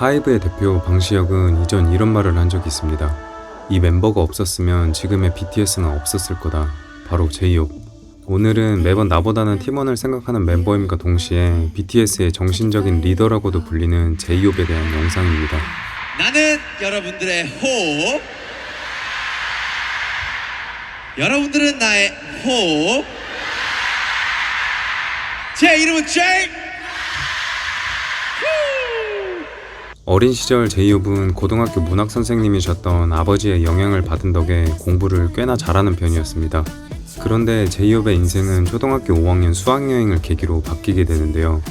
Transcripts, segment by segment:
하이브의 대표 방시혁은 이전 이런 말을 한 적이 있습니다. 이 멤버가 없었으면 지금의 BTS는 없었을 거다. 바로 제이홉. 오늘은 매번 나보다는 팀원을 생각하는 멤버임과 동시에 BTS의 정신적인 리더라고도 불리는 제이홉에 대한 영상입니다. 나는 여러분들의 호흡, 여러분들은 나의 호흡. 제 이름은 제이. 어린 시절 제이홉은 고등학교 문학 선생님이셨던 아버지의 영향을 받은 덕에 공부를 꽤나 잘하는 편이었습니다. 그런데 제이홉의 인생은 초등학교 5학년 수학여행을 계기로 바뀌게 되는데요.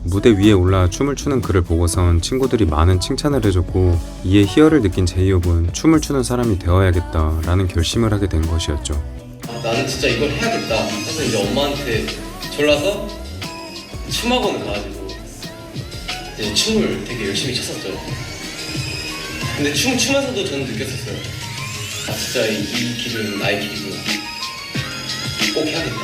무대 위에 올라 춤을 추는 그를 보고선 친구들이 많은 칭찬을 해줬고, 이에 희열을 느낀 제이홉은 춤을 추는 사람이 되어야겠다라는 결심을 하게 된 것이었죠. 나는 진짜 이걸 해야겠다 해서 이제 엄마한테 졸라서 춤학원을 가가지고 이제 춤을 되게 열심히 췄었죠. 근데 추면서도 저는 느꼈었어요. 아, 진짜 이 길은 나의 길이구나. 꼭 해야겠다.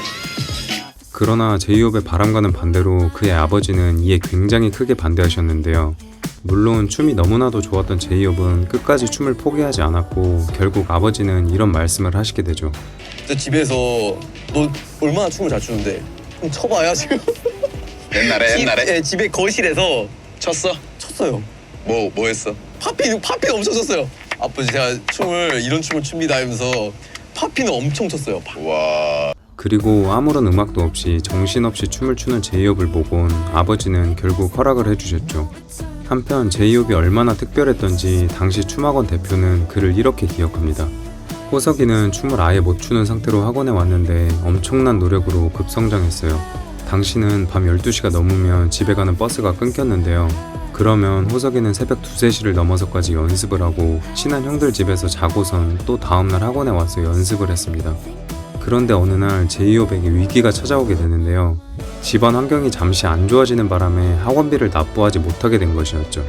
그러나 제이홉의 바람과는 반대로 그의 아버지는 이에 굉장히 크게 반대하셨는데요. 물론 춤이 너무나도 좋았던 제이홉은 끝까지 춤을 포기하지 않았고, 결국 아버지는 이런 말씀을 하시게 되죠. 집에서 너 얼마나 춤을 잘 추는데 좀 춰봐야 지금. 옛날에 집에 거실에서 췄어요. 뭐 했어? 팝핀 엄청 췄어요. 아버지 제가 이런 춤을 춥니다 하면서 팝핀을 엄청 췄어요. 와. 그리고 아무런 음악도 없이 정신없이 춤을 추는 제이홉을 보곤 아버지는 결국 허락을 해주셨죠. 한편 제이홉이 얼마나 특별했던지 당시 춤학원 대표는 그를 이렇게 기억합니다. 호석이는 춤을 아예 못 추는 상태로 학원에 왔는데 엄청난 노력으로 급성장했어요. 당시는 밤 12시가 넘으면 집에 가는 버스가 끊겼는데요. 그러면 호석이는 새벽 2, 3시를 넘어서까지 연습을 하고 친한 형들 집에서 자고선 또 다음날 학원에 와서 연습을 했습니다. 그런데 어느 날 제이홉에게 위기가 찾아오게 되는데요. 집안 환경이 잠시 안 좋아지는 바람에 학원비를 납부하지 못하게 된 것이었죠.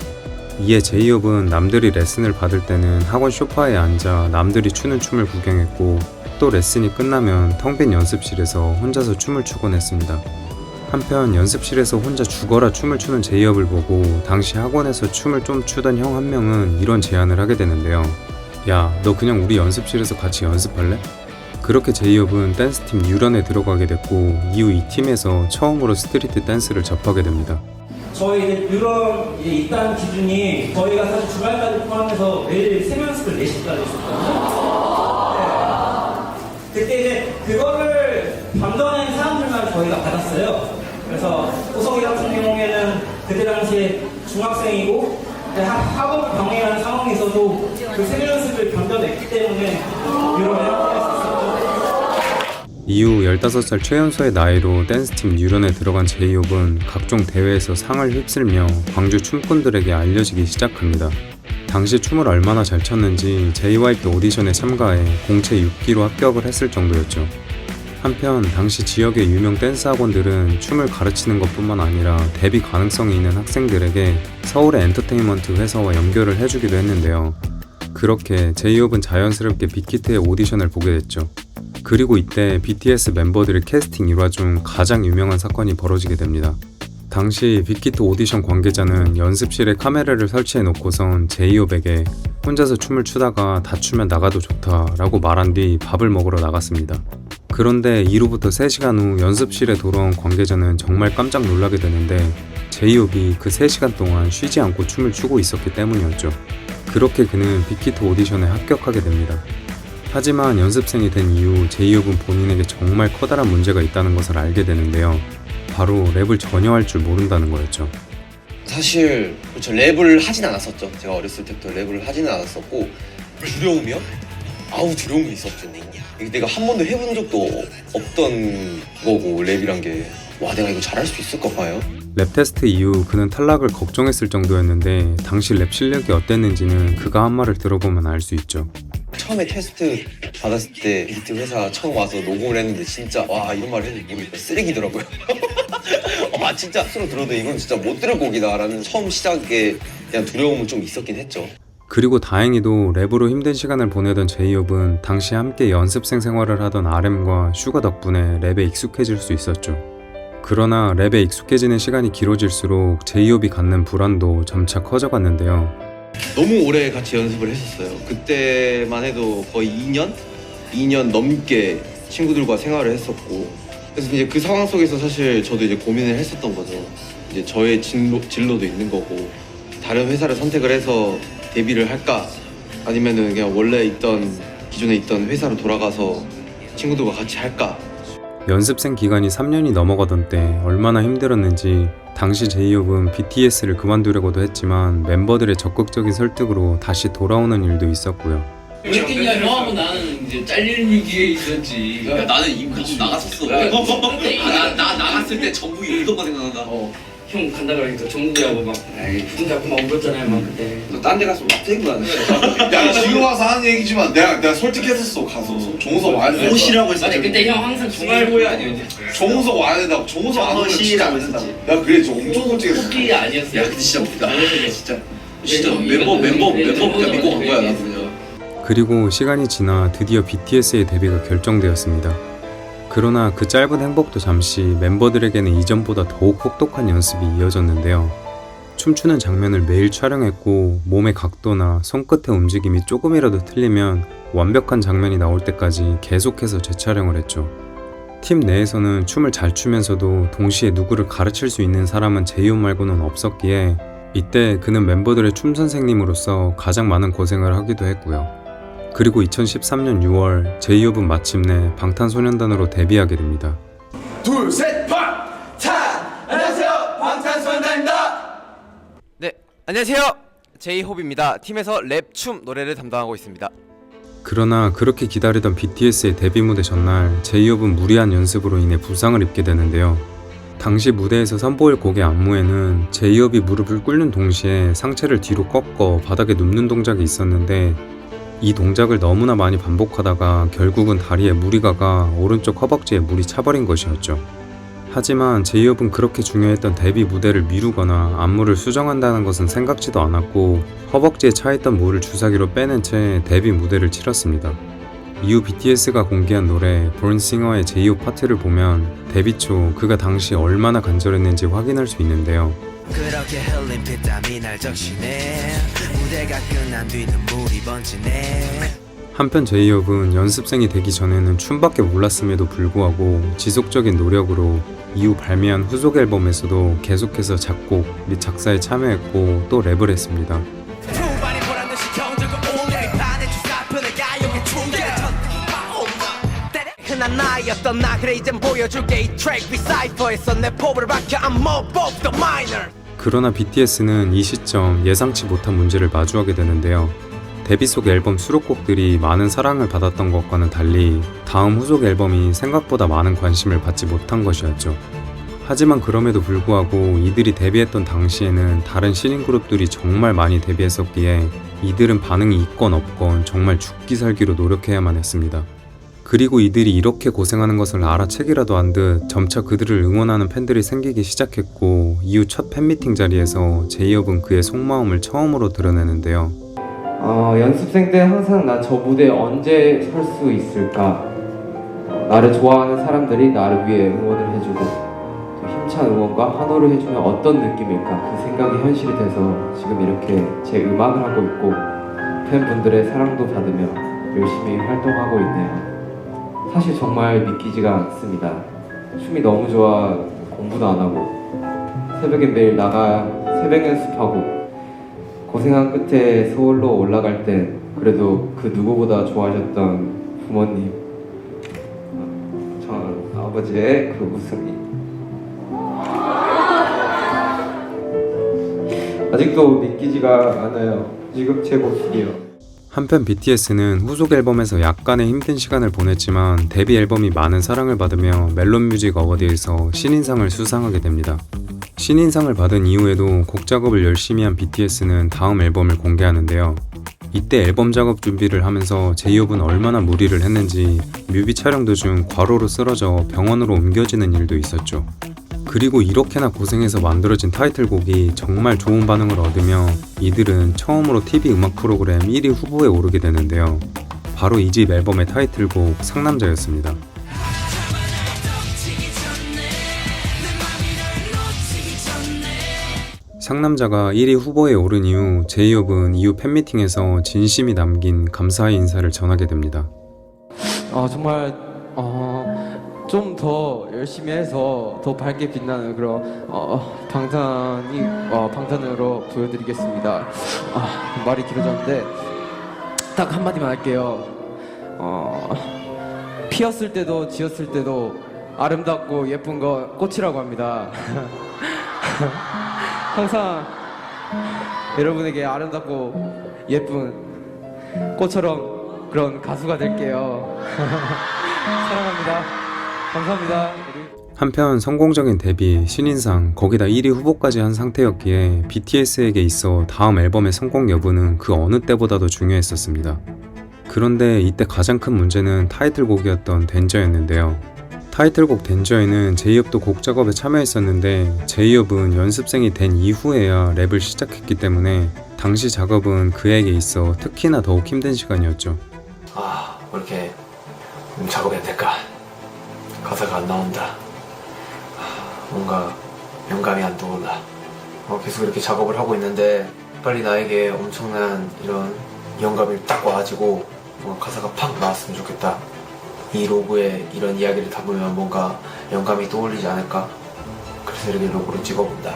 이에 제이홉은 남들이 레슨을 받을 때는 학원 소파에 앉아 남들이 추는 춤을 구경했고, 또 레슨이 끝나면 텅 빈 연습실에서 혼자서 춤을 추곤 했습니다. 한편 연습실에서 혼자 죽어라 춤을 추는 제이홉을 보고 당시 학원에서 춤을 좀 추던 형 한 명은 이런 제안을 하게 되는데요. 야, 너 그냥 우리 연습실에서 같이 연습할래? 그렇게 제이홉은 댄스팀 뉴런에 들어가게 됐고, 이후 이 팀에서 처음으로 스트리트 댄스를 접하게 됩니다. 저희 뉴런 입단 기준이 저희가 사실 주말까지 포함해서 매일 3연습을 4시까지 했었거든요. 네. 그때 이제 그거를 담당하는 사람들만 저희가 받았어요. 그래서 호석이 같은 경우에는 그때 당시에 중학생이고 학원 병행하는 상황이 있어도 그 3연습을 견뎌냈기 때문에 뉴런에 합격했었어요. 이후 15살 최연소의 나이로 댄스팀 뉴런에 들어간 제이홉은 각종 대회에서 상을 휩쓸며 광주 춤꾼들에게 알려지기 시작합니다. 당시 춤을 얼마나 잘 췄는지 JYP 오디션에 참가해 공채 6기로 합격을 했을 정도였죠. 한편 당시 지역의 유명 댄스 학원들은 춤을 가르치는 것뿐만 아니라 데뷔 가능성이 있는 학생들에게 서울의 엔터테인먼트 회사와 연결을 해주기도 했는데요. 그렇게 제이홉은 자연스럽게 빅히트의 오디션을 보게 됐죠. 그리고 이때 BTS 멤버들의 캐스팅 일화 중 가장 유명한 사건이 벌어지게 됩니다. 당시 빅히트 오디션 관계자는 연습실에 카메라를 설치해 놓고선 제이홉에게 혼자서 춤을 추다가 다추면 나가도 좋다 라고 말한 뒤 밥을 먹으러 나갔습니다. 그런데 이후부터 3시간 후 연습실에 돌아온 관계자는 정말 깜짝 놀라게 되는데, 제이홉이 그 3시간 동안 쉬지 않고 춤을 추고 있었기 때문이었죠. 그렇게 그는 빅히트 오디션에 합격하게 됩니다. 하지만 연습생이 된 이후 제이홉은 본인에게 정말 커다란 문제가 있다는 것을 알게 되는데요. 바로 랩을 전혀 할 줄 모른다는 거였죠. 사실 저 랩을 하진 않았었죠. 제가 어렸을 때부터 랩을 하지는 않았었고, 두려움이요? 아우 두려움이 있었죠. 이게 내가 한 번도 해본 적도 없던 거고, 랩이란 게 와 내가 이거 잘할 수 있을까 봐요. 랩 테스트 이후 그는 탈락을 걱정했을 정도였는데, 당시 랩 실력이 어땠는지는 그가 한 말을 들어보면 알 수 있죠. 처음에 테스트 받았을 때 빅히트 회사 처음 와서 녹음을 했는데 진짜 와 이런 말 해도 모르겠다 쓰레기더라고요. 진짜 스스로 들어도 이건 진짜 못 들을 곡이다 라는 처음 시작에 대한 두려움은 좀 있었긴 했죠. 그리고 다행히도 랩으로 힘든 시간을 보내던 제이홉은 당시 함께 연습생 생활을 하던 RM과 슈가 덕분에 랩에 익숙해질 수 있었죠. 그러나 랩에 익숙해지는 시간이 길어질수록 제이홉이 갖는 불안도 점차 커져갔는데요. 너무 오래 같이 연습을 했었어요. 그때만 해도 거의 2년 넘게 친구들과 생활을 했었고, 그래서 이제 그 상황 속에서 사실 저도 이제 고민을 했었던 거죠. 이제 저의 진로도 있는 거고, 다른 회사를 선택을 해서 데뷔를 할까, 아니면은 그냥 원래 기존에 있던 회사로 돌아가서 친구들과 같이 할까. 연습생 기간이 3년이 넘어가던 때 얼마나 힘들었는지 당시 제이홉은 BTS를 그만두려고도 했지만 멤버들의 적극적인 설득으로 다시 돌아오는 일도 있었고요. 왜냐 형하고 나는 이제 잘리는 위기에 있었지. 야, 나는 이미 나갔었어. 나 나갔을 때 정국이 울던 거 생각난다. 형 간다 그러니까 정국이하고 막 부둥 잡고 막 울었잖아요 막 그때. 너 딴 데 가서 막 떼고 가네. 야 지금 와서 하는 얘기지만 내가 솔직했었어. 가서 종우석 와야 된다고. 옷이라고 했어. 맞아 그때 형 항상 중알고에 아니었냐. 종우석 와야 된다고. 종우석 안 오면 진짜 안 된다고. 나 그래 엄청 솔직했어. 토끼 아니었어. 야 근데 진짜 진짜 멤버 믿고 간 거야 나 그냥. 그리고 시간이 지나 드디어 BTS의 데뷔가 결정되었습니다. 그러나 그 짧은 행복도 잠시 멤버들에게는 이전보다 더욱 혹독한 연습이 이어졌는데요. 춤추는 장면을 매일 촬영했고 몸의 각도나 손끝의 움직임이 조금이라도 틀리면 완벽한 장면이 나올 때까지 계속해서 재촬영을 했죠. 팀 내에서는 춤을 잘 추면서도 동시에 누구를 가르칠 수 있는 사람은 제이홉 말고는 없었기에 이때 그는 멤버들의 춤 선생님으로서 가장 많은 고생을 하기도 했고요. 그리고 2013년 6월 제이홉은 마침내 방탄소년단으로 데뷔하게 됩니다. 둘, 셋, 안녕하세요, 방탄소년단입니다. 네, 안녕하세요. 제이홉입니다. 팀에서 랩, 춤, 노래를 담당하고 있습니다. 그러나 그렇게 기다리던 BTS의 데뷔 무대 전날 제이홉은 무리한 연습으로 인해 부상을 입게 되는데요. 당시 무대에서 선보일 곡의 안무에는 제이홉이 무릎을 꿇는 동시에 상체를 뒤로 꺾어 바닥에 눕는 동작이 있었는데 이 동작을 너무나 많이 반복하다가 결국은 다리에 물이 가가 오른쪽 허벅지에 물이 차버린 것이었죠. 하지만 제이홉은 그렇게 중요했던 데뷔 무대를 미루거나 안무를 수정한다는 것은 생각지도 않았고 허벅지에 차있던 물을 주사기로 빼낸 채 데뷔 무대를 치렀습니다. 이후 BTS가 공개한 노래 Born Singer의 제이홉 파트를 보면 데뷔 초 그가 당시 얼마나 간절했는지 확인할 수 있는데요. 그렇게 흘린 피땀이 날 적시네. 무대가 끝난 뒤 눈물이 번지네. 한편 제이홉은 연습생이 되기 전에는 춤밖에 몰랐음에도 불구하고 지속적인 노력으로 이후 발매한 후속 앨범에서도 계속해서 작곡 및 작사에 참여했고 또 랩을 했습니다. 흔한 나였던 나 그래 이젠 보여줄게 이 트랙 리사이퍼에서 내 포부를 박혀 I'm more both the minor. 그러나 BTS는 이 시점 예상치 못한 문제를 마주하게 되는데요. 데뷔 속 앨범 수록곡들이 많은 사랑을 받았던 것과는 달리 다음 후속 앨범이 생각보다 많은 관심을 받지 못한 것이었죠. 하지만 그럼에도 불구하고 이들이 데뷔했던 당시에는 다른 신인 그룹들이 정말 많이 데뷔했었기에 이들은 반응이 있건 없건 정말 죽기 살기로 노력해야만 했습니다. 그리고 이들이 이렇게 고생하는 것을 알아채기라도 한 듯 점차 그들을 응원하는 팬들이 생기기 시작했고 이후 첫 팬미팅 자리에서 제이홉은 그의 속마음을 처음으로 드러내는데요. 연습생 때 항상 나 저 무대에 언제 설 수 있을까? 나를 좋아하는 사람들이 나를 위해 응원을 해주고 힘찬 응원과 환호를 해주면 어떤 느낌일까? 그 생각이 현실이 돼서 지금 이렇게 제 음악을 하고 있고 팬분들의 사랑도 받으며 열심히 활동하고 있네요. 사실 정말 믿기지가 않습니다. 춤이 너무 좋아 공부도 안 하고 새벽에 매일 나가 새벽 연습하고 고생한 끝에 서울로 올라갈 때 그래도 그 누구보다 좋아하셨던 부모님, 저 아버지의 그 웃음이 아직도 믿기지가 않아요. 지금 제 모습이요. 한편 BTS는 후속 앨범에서 약간의 힘든 시간을 보냈지만 데뷔 앨범이 많은 사랑을 받으며 멜론 뮤직 어워드에서 신인상을 수상하게 됩니다. 신인상을 받은 이후에도 곡 작업을 열심히 한 BTS는 다음 앨범을 공개하는데요. 이때 앨범 작업 준비를 하면서 제이홉은 얼마나 무리를 했는지 뮤비 촬영 도중 과로로 쓰러져 병원으로 옮겨지는 일도 있었죠. 그리고 이렇게나 고생해서 만들어진 타이틀곡이 정말 좋은 반응을 얻으며 이들은 처음으로 TV 음악 프로그램 1위 후보에 오르게 되는데요. 바로 2집 앨범의 타이틀곡 상남자였습니다. 상남자가 1위 후보에 오른 이후 제이홉은 이후 팬미팅에서 진심이 담긴 감사의 인사를 전하게 됩니다. 정말 좀 더 열심히 해서 더 밝게 빛나는 그런 방탄으로 보여드리겠습니다. 말이 길어졌는데 딱 한마디만 할게요. 피었을 때도 지었을 때도 아름답고 예쁜 건 꽃이라고 합니다. 항상 여러분에게 아름답고 예쁜 꽃처럼 그런 가수가 될게요. 사랑합니다. 감사합니다. 한편 성공적인 데뷔, 신인상, 거기다 1위 후보까지 한 상태였기에 BTS에게 있어 다음 앨범의 성공 여부는 그 어느 때보다도 중요했었습니다. 그런데 이때 가장 큰 문제는 타이틀곡이었던 댄저였는데요. 타이틀곡 댄저에는 제이홉도 곡 작업에 참여했었는데 제이홉은 연습생이 된 이후에야 랩을 시작했기 때문에 당시 작업은 그에게 있어 특히나 더욱 힘든 시간이었죠. 왜 이렇게 작업해야 될까? 가사가 안 나온다. 뭔가 영감이 안 떠올라. 계속 이렇게 작업을 하고 있는데 빨리 나에게 엄청난 이런 영감이 딱 와가지고 뭔가 가사가 팍 나왔으면 좋겠다. 이 로고에 이런 이야기를 담으면 뭔가 영감이 떠올리지 않을까? 그래서 이렇게 로고를 찍어본다.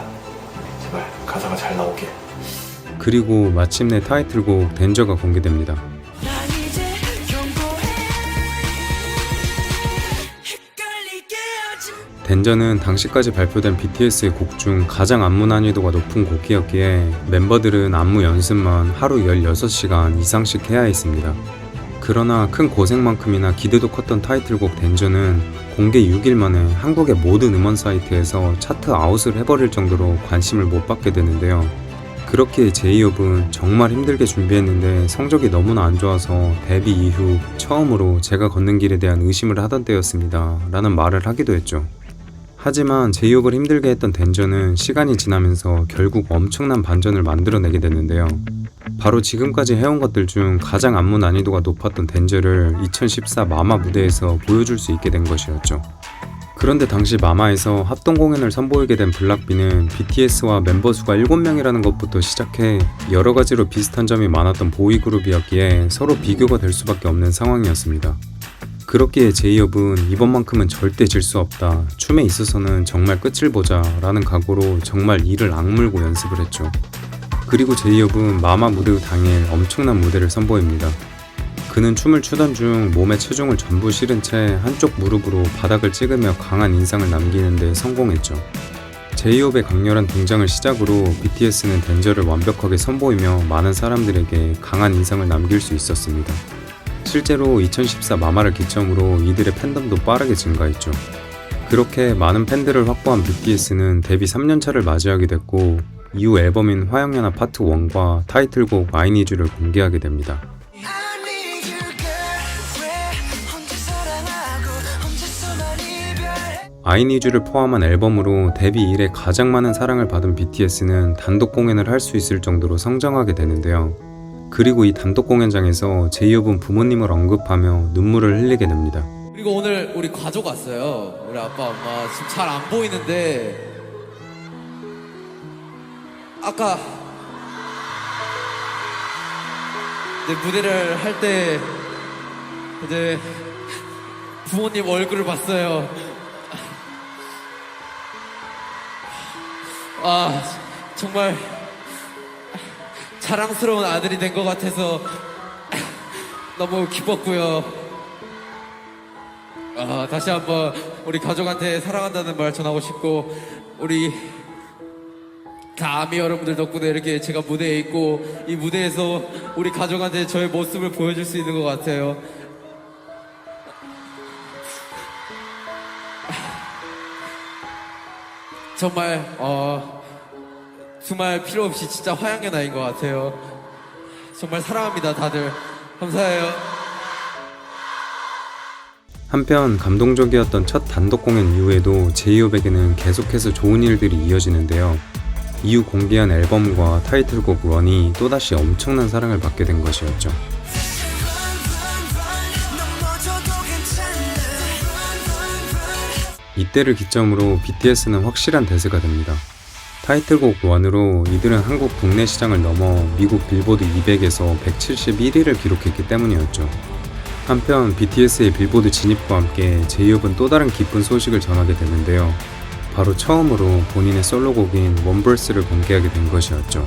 제발 가사가 잘 나오길. 그리고 마침내 타이틀곡 댄저가 공개됩니다. 댄저는 당시까지 발표된 BTS의 곡 중 가장 안무 난이도가 높은 곡이었기에 멤버들은 안무 연습만 하루 16시간 이상씩 해야 했습니다. 그러나 큰 고생만큼이나 기대도 컸던 타이틀곡 댄저는 공개 6일 만에 한국의 모든 음원 사이트에서 차트 아웃을 해버릴 정도로 관심을 못 받게 되는데요. 그렇기에 제이홉은 정말 힘들게 준비했는데 성적이 너무나 안 좋아서 데뷔 이후 처음으로 제가 걷는 길에 대한 의심을 하던 때였습니다 라는 말을 하기도 했죠. 하지만 제이홉을 힘들게 했던 댄저는 시간이 지나면서 결국 엄청난 반전을 만들어내게 됐는데요. 바로 지금까지 해온 것들 중 가장 안무 난이도가 높았던 댄저를 2014 마마 무대에서 보여줄 수 있게 된 것이었죠. 그런데 당시 마마에서 합동 공연을 선보이게 된 블락비는 BTS와 멤버 수가 7명이라는 것부터 시작해 여러 가지로 비슷한 점이 많았던 보이그룹이었기에 서로 비교가 될 수밖에 없는 상황이었습니다. 그렇기에 제이홉은 이번만큼은 절대 질 수 없다. 춤에 있어서는 정말 끝을 보자 라는 각오로 정말 이를 악물고 연습을 했죠. 그리고 제이홉은 마마 무대 당일 엄청난 무대를 선보입니다. 그는 춤을 추던 중 몸에 체중을 전부 실은 채 한쪽 무릎으로 바닥을 찍으며 강한 인상을 남기는 데 성공했죠. 제이홉의 강렬한 등장을 시작으로 BTS는 댄저를 완벽하게 선보이며 많은 사람들에게 강한 인상을 남길 수 있었습니다. 실제로 2014 마마를 기점으로 이들의 팬덤도 빠르게 증가했죠. 그렇게 많은 팬들을 확보한 BTS는 데뷔 3년차를 맞이하게 됐고 이후 앨범인 화영연화 파트 1과 타이틀곡 I Need You를 공개하게 됩니다. I Need You를 포함한 앨범으로 데뷔 이래 가장 많은 사랑을 받은 BTS는 단독 공연을 할 수 있을 정도로 성장하게 되는데요. 그리고 이 단독 공연장에서 제이홉은 부모님을 언급하며 눈물을 흘리게 됩니다. 그리고 오늘 우리 가족 왔어요. 우리 아빠 엄마 지금 잘 안 보이는데 아까 이제 무대를 할 때 이제 부모님 얼굴을 봤어요. 정말 자랑스러운 아들이 된 것 같아서 너무 기뻤고요. 다시 한번 우리 가족한테 사랑한다는 말 전하고 싶고, 우리 다 아미 여러분들 덕분에 이렇게 제가 무대에 있고 이 무대에서 우리 가족한테 저의 모습을 보여줄 수 있는 것 같아요. 정말 두말 필요 없이 진짜 화양연화인 것 같아요. 정말 사랑합니다, 다들. 감사해요. 한편 감동적이었던 첫 단독 공연 이후에도 제이홉에게는 계속해서 좋은 일들이 이어지는데요. 이후 공개한 앨범과 타이틀곡 런이 또다시 엄청난 사랑을 받게 된 것이었죠. 이때를 기점으로 BTS는 확실한 대세가 됩니다. 타이틀곡 1으로 이들은 한국 국내 시장을 넘어 미국 빌보드 200에서 171위를 기록했기 때문이었죠. 한편 BTS의 빌보드 진입과 함께 제이홉은 또 다른 기쁜 소식을 전하게 됐는데요. 바로 처음으로 본인의 솔로곡인 원버스를 공개하게 된 것이었죠.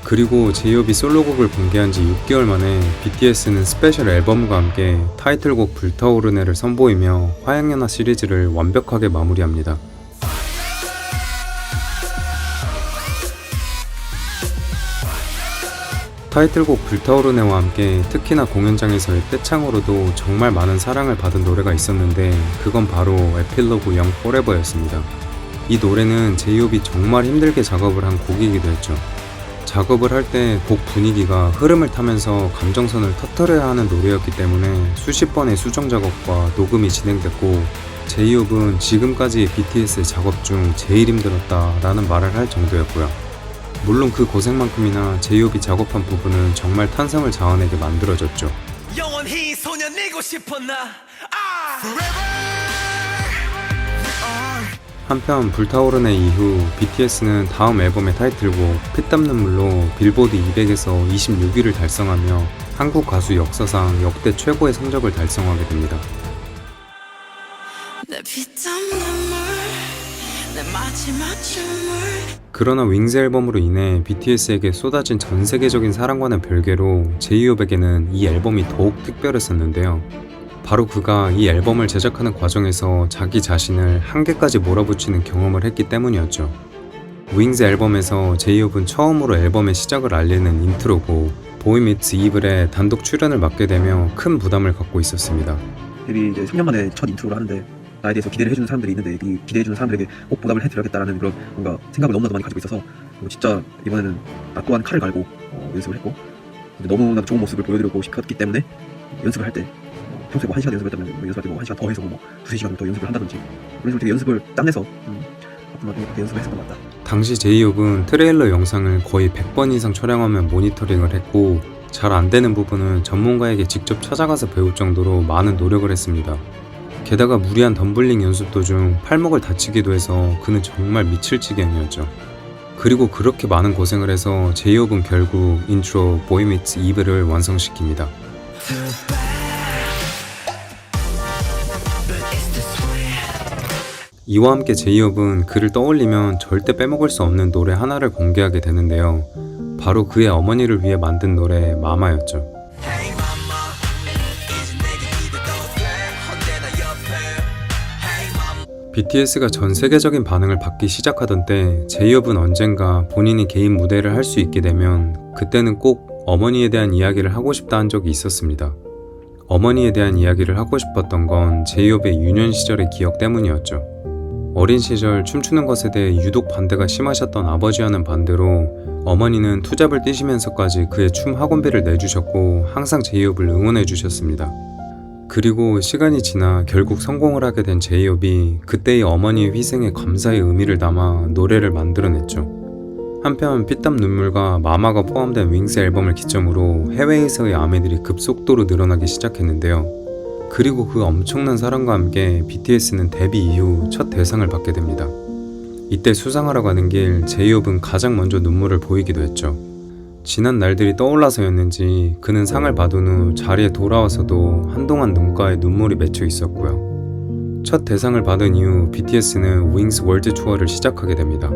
그리고 제이홉이 솔로곡을 공개한 지 6개월 만에 BTS는 스페셜 앨범과 함께 타이틀곡 불타오르네를 선보이며 화양연화 시리즈를 완벽하게 마무리합니다. 타이틀곡 불타오르네와 함께 특히나 공연장에서의 떼창으로도 정말 많은 사랑을 받은 노래가 있었는데 그건 바로 에필로그 영 포레버였습니다. 이 노래는 제이홉이 정말 힘들게 작업을 한 곡이기도 했죠. 작업을 할 때 곡 분위기가 흐름을 타면서 감정선을 터뜨려야 하는 노래였기 때문에 수십 번의 수정 작업과 녹음이 진행됐고 제이홉은 지금까지 BTS의 작업 중 제일 힘들었다 라는 말을 할 정도였고요. 물론 그 고생만큼이나 제이홉이 작업한 부분은 정말 탄성을 자아내게 만들어졌죠. 영원히 소년이고 싶어 나 한편 불타오르네 이후 BTS는 다음 앨범의 타이틀곡 피땀 눈물로 빌보드 200에서 26위를 달성하며 한국 가수 역사상 역대 최고의 성적을 달성하게 됩니다. 그러나 윙즈 앨범으로 인해 BTS에게 쏟아진 전 세계적인 사랑과는 별개로 제이홉에게는 이 앨범이 더욱 특별했었는데요. 바로 그가 이 앨범을 제작하는 과정에서 자기 자신을 한계까지 몰아붙이는 경험을 했기 때문이었죠. 윙즈 앨범에서 제이홉은 처음으로 앨범의 시작을 알리는 인트로고 보이 미츠 이블에 단독 출연을 맡게 되며 큰 부담을 갖고 있었습니다. 데뷔 이제 3년 만에 첫 인트로를 하는데 나에 대해서 기대를 해주는 사람들이 있는데 이 기대해주는 사람들에게 꼭 보답을 해드려야겠다라는 그런 뭔가 생각을 너무나도 많이 가지고 있어서 진짜 이번에는 나 또한 칼을 갈고 연습을 했고 너무나도 좋은 모습을 보여드리고 싶었기 때문에 연습을 할 때 평소에 뭐 1시간 연습을 했다면 연습할 때 뭐 1시간 더 해서 뭐 2-3시간 더 연습을 한다든지 그런 식으로 되게 연습을 땀내서 앞으로 그렇게 연습을 했었던 것 같다. 당시 제이홉은 트레일러 영상을 거의 100번 이상 촬영하며 모니터링을 했고 잘 안되는 부분은 전문가에게 직접 찾아가서 배울 정도로 많은 노력을 했습니다. 게다가 무리한 덤블링 연습 도중 팔목을 다치기도 해서 그는 정말 미칠 지경이었죠. 그리고 그렇게 많은 고생을 해서 제이홉은 결국 인트로 보이 미츠 이블을 완성시킵니다. 이와 함께 제이홉은 그를 떠올리면 절대 빼먹을 수 없는 노래 하나를 공개하게 되는데요. 바로 그의 어머니를 위해 만든 노래 마마였죠. BTS가 전 세계적인 반응을 받기 시작하던 때 제이홉은 언젠가 본인이 개인 무대를 할 수 있게 되면 그때는 꼭 어머니에 대한 이야기를 하고 싶다 한 적이 있었습니다. 어머니에 대한 이야기를 하고 싶었던 건 제이홉의 유년 시절의 기억 때문이었죠. 어린 시절 춤추는 것에 대해 유독 반대가 심하셨던 아버지와는 반대로 어머니는 투잡을 뛰시면서까지 그의 춤 학원비를 내주셨고 항상 제이홉을 응원해 주셨습니다. 그리고 시간이 지나 결국 성공을 하게 된 제이홉이 그때의 어머니의 희생에 감사의 의미를 담아 노래를 만들어냈죠. 한편 피땀 눈물과 마마가 포함된 윙스 앨범을 기점으로 해외에서의 아미들이 급속도로 늘어나기 시작했는데요. 그리고 그 엄청난 사랑과 함께 BTS는 데뷔 이후 첫 대상을 받게 됩니다. 이때 수상하러 가는 길 제이홉은 가장 먼저 눈물을 보이기도 했죠. 지난 날들이 떠올라서였는지 그는 상을 받은 후 자리에 돌아와서도 한동안 눈가에 눈물이 맺혀 있었고요. 첫 대상을 받은 이후 BTS는 윙스 월드 투어를 시작하게 됩니다.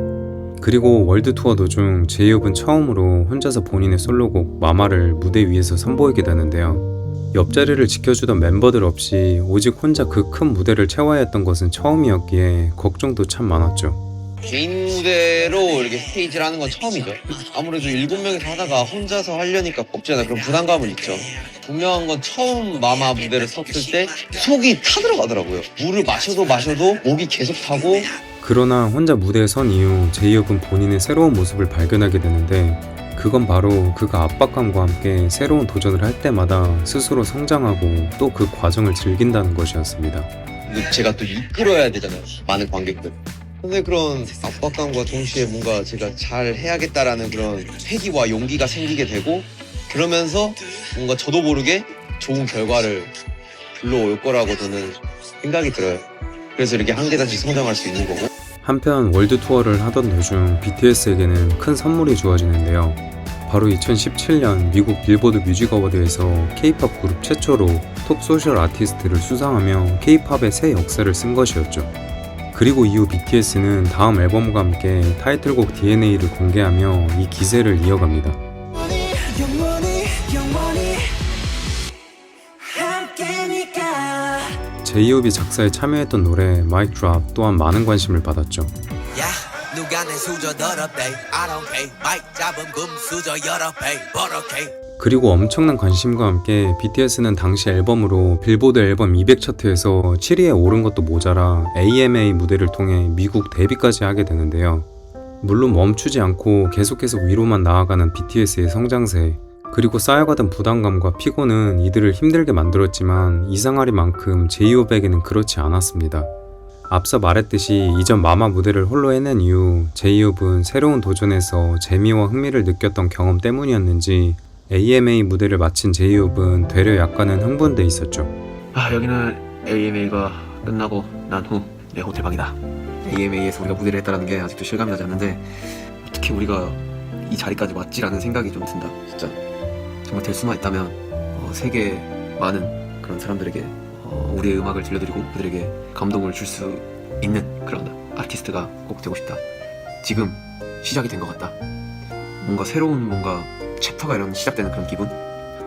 그리고 월드 투어 도중 제이홉은 처음으로 혼자서 본인의 솔로곡 마마를 무대 위에서 선보이게 되는데요. 옆자리를 지켜주던 멤버들 없이 오직 혼자 그 큰 무대를 채워야 했던 것은 처음이었기에 걱정도 참 많았죠. 개인 무대로 이렇게 스테이지를 하는 건 처음이죠. 아무래도 7명이서 하다가 혼자서 하려니까 없잖아. 그런 부담감은 있죠. 분명한 건 처음 마마 무대를 섰을 때 속이 타들어가더라고요. 물을 마셔도 목이 계속 타고. 그러나 혼자 무대에 선 이후 제이홉은 본인의 새로운 모습을 발견하게 되는데 그건 바로 그가 압박감과 함께 새로운 도전을 할 때마다 스스로 성장하고 또 그 과정을 즐긴다는 것이었습니다. 제가 또 이끌어야 되잖아요. 많은 관객들. 근데 그런 압박감과 동시에 뭔가 제가 잘 해야겠다라는 그런 패기와 용기가 생기게 되고 그러면서 뭔가 저도 모르게 좋은 결과를 불러올 거라고 저는 생각이 들어요. 그래서 이렇게 한 계단씩 성장할 수 있는 거고. 한편 월드 투어를 하던 도중 BTS에게는 큰 선물이 주어지는데요. 바로 2017년 미국 빌보드 뮤직 어워드에서 K-팝 그룹 최초로 톱 소셜 아티스트를 수상하며 K-팝의 새 역사를 쓴 것이었죠. 그리고 이후 BTS는 다음 앨범과 함께 타이틀곡 DNA를 공개하며 이 기세를 이어갑니다. 제이홉이 작사에 참여했던 노래 Mic Drop 또한 많은 관심을 받았죠. 그리고 엄청난 관심과 함께 BTS는 당시 앨범으로 빌보드 앨범 200 차트에서 7위에 오른 것도 모자라 AMA 무대를 통해 미국 데뷔까지 하게 되는데요. 물론 멈추지 않고 계속해서 위로만 나아가는 BTS의 성장세, 그리고 쌓여가던 부담감과 피곤은 이들을 힘들게 만들었지만 이상하리만큼 제이홉에게는 그렇지 않았습니다. 앞서 말했듯이 이전 마마 무대를 홀로 해낸 이후 제이홉은 새로운 도전에서 재미와 흥미를 느꼈던 경험 때문이었는지 AMA 무대를 마친 제이홉은 되려 약간은 흥분돼 있었죠. 여기는 AMA가 끝나고 난 후 내 호텔 방이다. AMA에서 우리가 무대를 했다는 게 아직도 실감이 나지 않는데 어떻게 우리가 이 자리까지 왔지라는 생각이 좀 든다. 진짜 정말 될 수만 있다면 세계 많은 그런 사람들에게 우리의 음악을 들려드리고 그들에게 감동을 줄 수 있는 그런 아티스트가 꼭 되고 싶다. 지금 시작이 된 것 같다. 뭔가 새로운 뭔가 챕터가 이런 시작되는 그런 기분?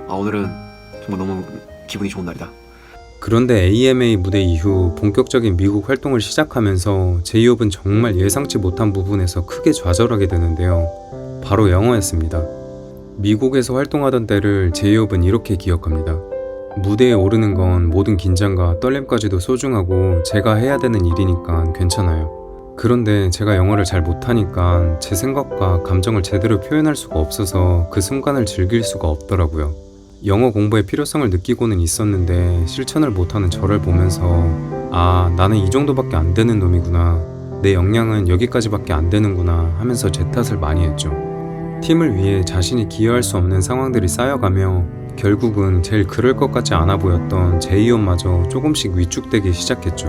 오늘은 정말 너무 기분이 좋은 날이다. 그런데 AMA 무대 이후 본격적인 미국 활동을 시작하면서 제이홉은 정말 예상치 못한 부분에서 크게 좌절하게 되는데요. 바로 영어였습니다. 미국에서 활동하던 때를 제이홉은 이렇게 기억합니다. 무대에 오르는 건 모든 긴장과 떨림까지도 소중하고 제가 해야 되는 일이니까 괜찮아요. 그런데 제가 영어를 잘 못하니까 제 생각과 감정을 제대로 표현할 수가 없어서 그 순간을 즐길 수가 없더라고요. 영어 공부의 필요성을 느끼고는 있었는데 실천을 못하는 저를 보면서 나는 이 정도밖에 안 되는 놈이구나, 내 역량은 여기까지밖에 안 되는구나 하면서 제 탓을 많이 했죠. 팀을 위해 자신이 기여할 수 없는 상황들이 쌓여가며 결국은 제일 그럴 것 같지 않아 보였던 제이홉마저 조금씩 위축되기 시작했죠.